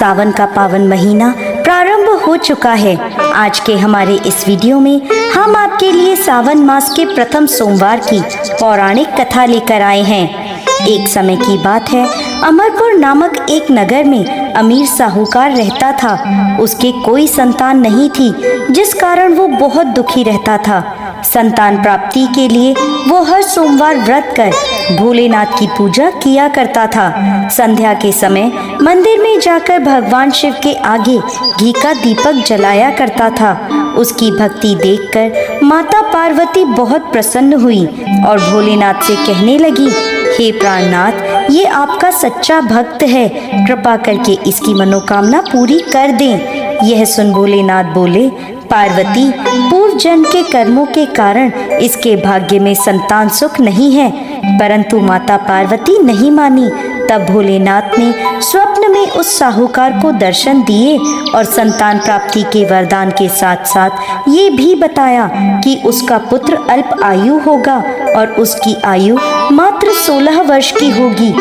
सावन का पावन महीना प्रारंभ हो चुका है। आज के हमारे इस वीडियो में हम आपके लिए सावन मास के प्रथम सोमवार की पौराणिक कथा लेकर आए हैं। एक समय की बात है, अमरपुर नामक एक नगर में अमीर साहूकार रहता था। उसके कोई संतान नहीं थी, जिस कारण वो बहुत दुखी रहता था। संतान प्राप्ति के लिए वो हर सोमवार व्रत कर भोलेनाथ की पूजा किया करता था। संध्या के समय मंदिर में जाकर भगवान शिव के आगे घी का दीपक जलाया करता था। उसकी भक्ति देखकर माता पार्वती बहुत प्रसन्न हुई और भोलेनाथ से कहने लगी, हे प्राणनाथ, ये आपका सच्चा भक्त है, कृपा करके इसकी मनोकामना पूरी कर दें। यह सुन भोलेनाथ बोले, पार्वती, पूर्व जन्म के कर्मों के कारण इसके भाग्य में संतान सुख नहीं है। परंतु माता पार्वती नहीं मानी। तब भोलेनाथ ने स्वप्न में उस साहूकार को दर्शन दिए और संतान प्राप्ति के वरदान के साथ साथ ये भी बताया कि उसका पुत्र अल्प आयु होगा और उसकी आयु मात्र 16 वर्ष की होगी।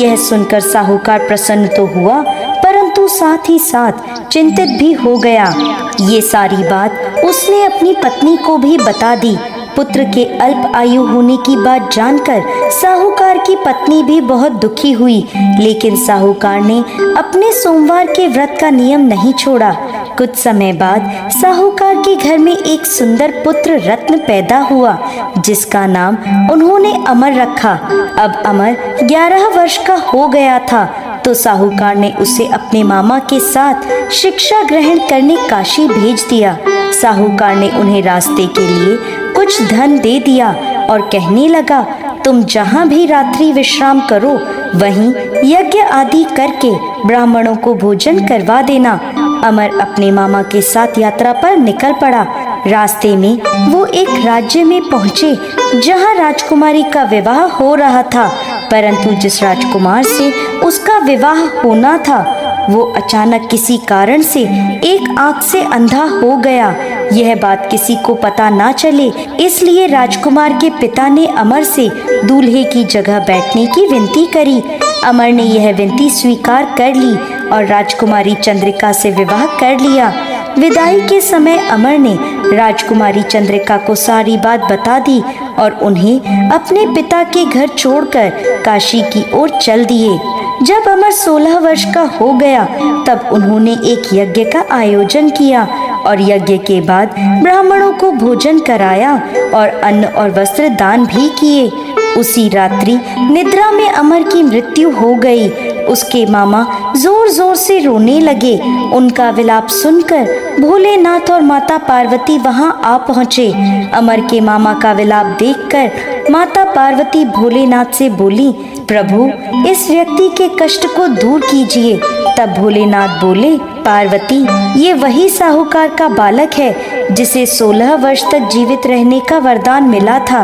यह सुनकर साहूकार प्रसन्न तो हुआ, परंतु साथ ही साथ चिंतित भी हो गया। ये सारी बात उसने अपनी पत्नी को भी बता दी। पुत्र के अल्प आयु होने की बात जानकर साहूकार की पत्नी भी बहुत दुखी हुई, लेकिन साहूकार ने अपने सोमवार के व्रत का नियम नहीं छोड़ा। कुछ समय बाद साहूकार के घर में एक सुंदर पुत्र रत्न पैदा हुआ, जिसका नाम उन्होंने अमर रखा। अब अमर 11 वर्ष का हो गया था, तो साहूकार ने उसे अपने मामा के साथ शिक्षा ग्रहण करने काशी भेज दिया। साहूकार ने उन्हें रास्ते के लिए कुछ धन दे दिया और कहने लगा, तुम जहाँ भी रात्रि विश्राम करो, वहीं यज्ञ आदि करके ब्राह्मणों को भोजन करवा देना। अमर अपने मामा के साथ यात्रा पर निकल पड़ा। रास्ते में वो एक राज्य में पहुँचे, जहाँ राजकुमारी का विवाह हो रहा था। परंतु जिस राजकुमार से उसका विवाह होना था, वो अचानक किसी कारण से एक आंख से अंधा हो गया। यह बात किसी को पता ना चले, इसलिए राजकुमार के पिता ने अमर से दूल्हे की जगह बैठने की विनती करी। अमर ने यह विनती स्वीकार कर ली और राजकुमारी चंद्रिका से विवाह कर लिया। विदाई के समय अमर ने राजकुमारी चंद्रिका को सारी बात बता दी और उन्हें अपने पिता के घर छोड़कर काशी की ओर चल दिए। जब अमर 16 वर्ष का हो गया, तब उन्होंने एक यज्ञ का आयोजन किया और यज्ञ के बाद ब्राह्मणों को भोजन कराया और अन्न और वस्त्र दान भी किए। उसी रात्रि निद्रा में अमर की मृत्यु हो गई। उसके मामा जोर जोर से रोने लगे। उनका विलाप सुनकर भोलेनाथ और माता पार्वती वहां आ पहुँचे। अमर के मामा का विलाप देखकर माता पार्वती भोलेनाथ से बोली, प्रभु, इस व्यक्ति के कष्ट को दूर कीजिए। तब भोलेनाथ बोले, पार्वती, ये वही साहूकार का बालक है जिसे 16 वर्ष तक जीवित रहने का वरदान मिला था।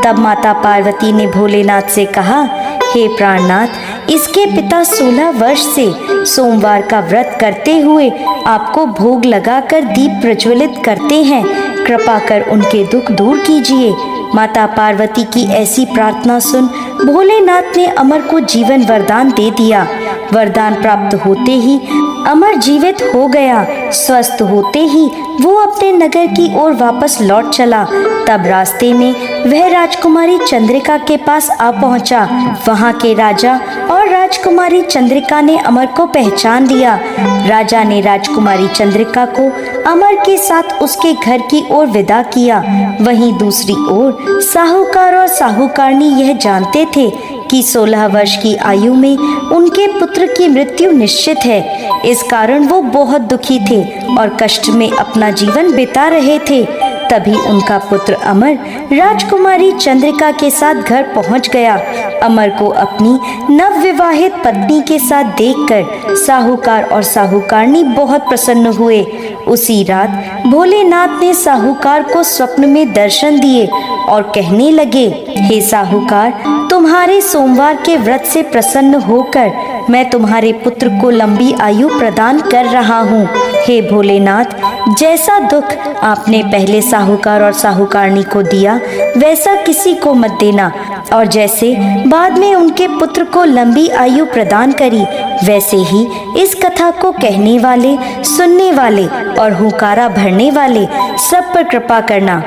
तब माता पार्वती ने भोलेनाथ से कहा, हे प्राणनाथ, इसके पिता 16 वर्ष से सोमवार का व्रत करते हुए आपको भोग लगाकर दीप प्रज्वलित करते हैं। कृपा कर उनके दुख दूर कीजिए। माता पार्वती की ऐसी प्रार्थना सुन भोलेनाथ ने अमर को जीवन वरदान दे दिया। वरदान प्राप्त होते ही अमर जीवित हो गया। स्वस्थ होते ही वो अपने नगर की ओर वापस लौट चला। तब रास्ते में वह राजकुमारी चंद्रिका के पास आ पहुंचा। वहां के राजा और राजकुमारी चंद्रिका ने अमर को पहचान लिया। राजा ने राजकुमारी चंद्रिका को अमर के साथ उसके घर की ओर विदा किया। वहीं दूसरी ओर साहूकार और साहूकारनी यह जानते थे कि 16 वर्ष की आयु में उनके पुत्र की मृत्यु निश्चित है। इस कारण वो बहुत दुखी थे और कष्ट में अपना जीवन बिता रहे थे। तभी उनका पुत्र अमर राजकुमारी चंद्रिका के साथ घर पहुंच गया। अमर को अपनी नवविवाहित पत्नी के साथ देखकर साहूकार और साहूकारनी बहुत प्रसन्न हुए। उसी रात भोलेनाथ ने साहूकार को स्वप्न में दर्शन दिए और कहने लगे, हे साहूकार, तुम्हारे सोमवार के व्रत से प्रसन्न होकर मैं तुम्हारे पुत्र को लंबी आयु प्रदान कर रहा हूँ। हे भोलेनाथ, जैसा दुख आपने पहले साहूकार और साहूकारनी को दिया वैसा किसी को मत देना, और जैसे बाद में उनके पुत्र को लंबी आयु प्रदान करी वैसे ही इस कथा को कहने वाले, सुनने वाले और हुंकारा भरने वाले सब पर कृपा करना।